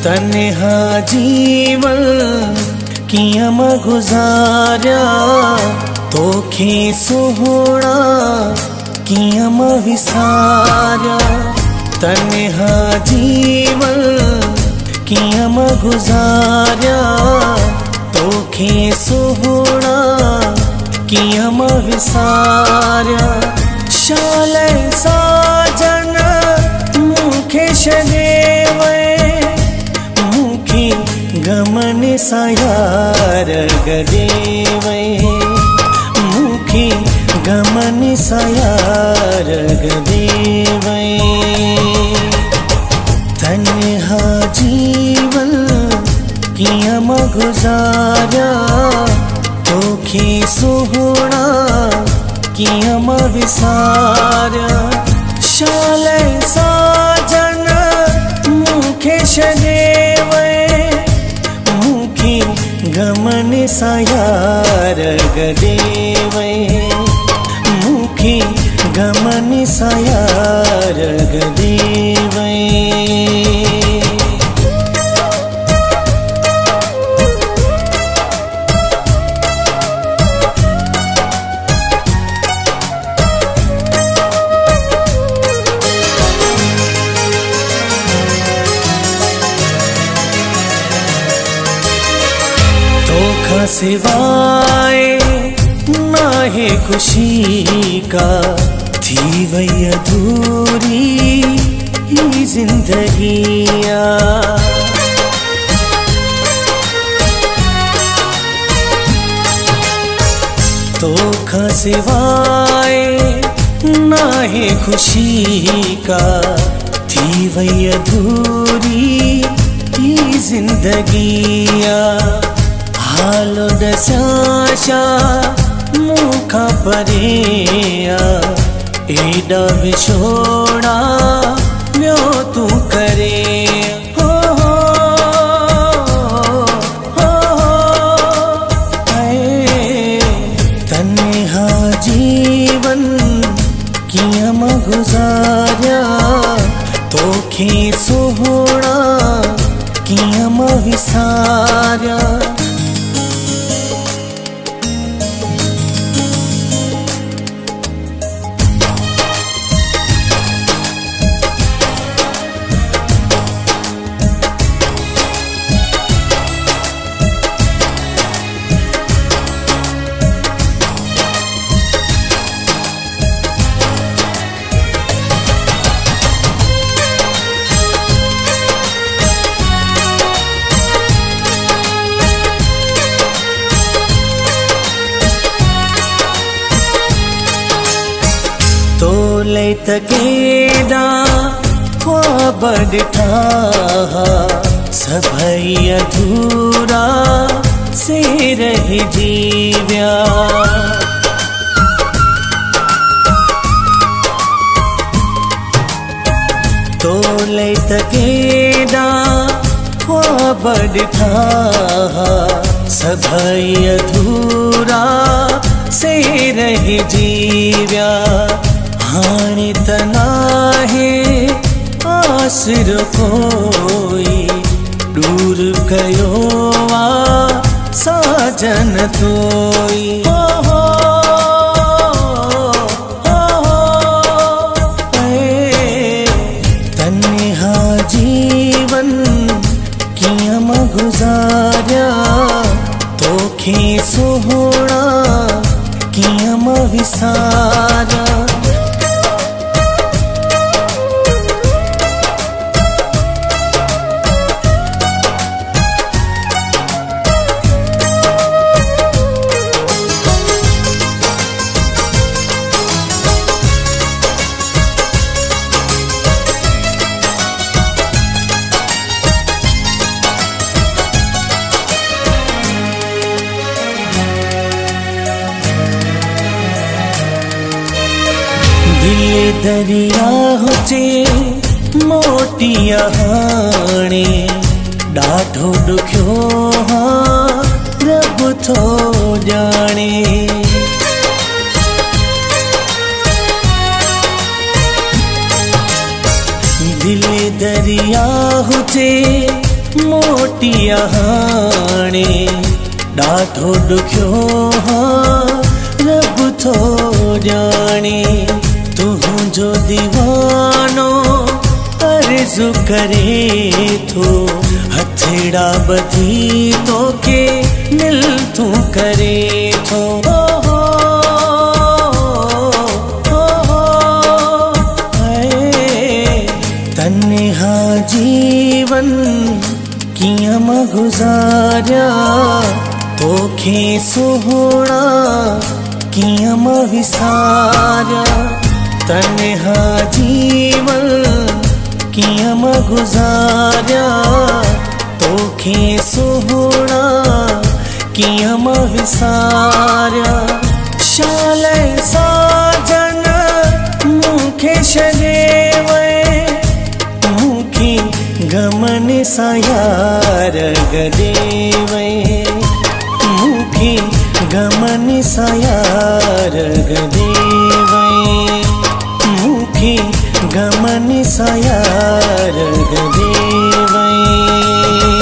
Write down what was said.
तन्हा जीवन किया मैं गुजारा, तोखे सोहना किया मैं विसारा। तन्हा जीवन किया मैं गुजारा, तोखे सोहना किया मैं विसारा। शाले साजन मुखे शदेवे, मुखी गमन सायार गदेवे, मुखी गमन सायार गदेवे। तन्हा जीवन किया मैं गुजारा, तोखे सोहना किया मैं विसारा। शाले साजन मुखे शदेवे, मुखी गमन सायार गदेवे, मुखी गमन सायार गदेवे। तोखा सिवाय ना है खुशी का, थी वही अधूरी ही जिंदगिया। तोखा सिवाय ना है खुशी का, थी वही अधूरी ही जिंदगिया। हालो दसाशा मुखा परेया, एडा विछोड़ा व्यो तू करे। हो तन्हा जीवन किया मैं गुजारा, तोखे सोहना किया मैं विसारा। तोले तकेदा ख्वाब डिठा, सभई अधूरा से रह जीव्या। तोले तकेदा ख्वाब डिठा, सभई अधूरा से रह जीव्या। हानि तना है आसर कोई, दूर कयो वा साजन तोई। तन्हा जीवन किया मैं गुजारा, तोखे सोहना किया मैं विसारा। दिल दरिया हुजे मोटिया हाणे, ॾाढो ॾुखियो हाँ रब थो ॼाणे। दिल दरिया हुजे मोटिया हाणे ॾाढो ॾुखियो रब थो ॼाणे तुंहिंजो दीवानो अर्ज़ु करे थो हथेड़ा ॿधी तोखे मिल तूं करे थो तन्हा जीवन कीअं मां गुज़ारिया तोखे सुहिणा कीअं मां विसारिया तन्हा जीवन कीअं मां गुज़ारिया तोखे सुहिणा कीअं मां विसारिया शाले साजन मूंखे छॾे वए मूंखे गमन सां यार गॾे वए मूंखे गमन सां यार गॾे वए मूंखे गमन सां यार गॾे वए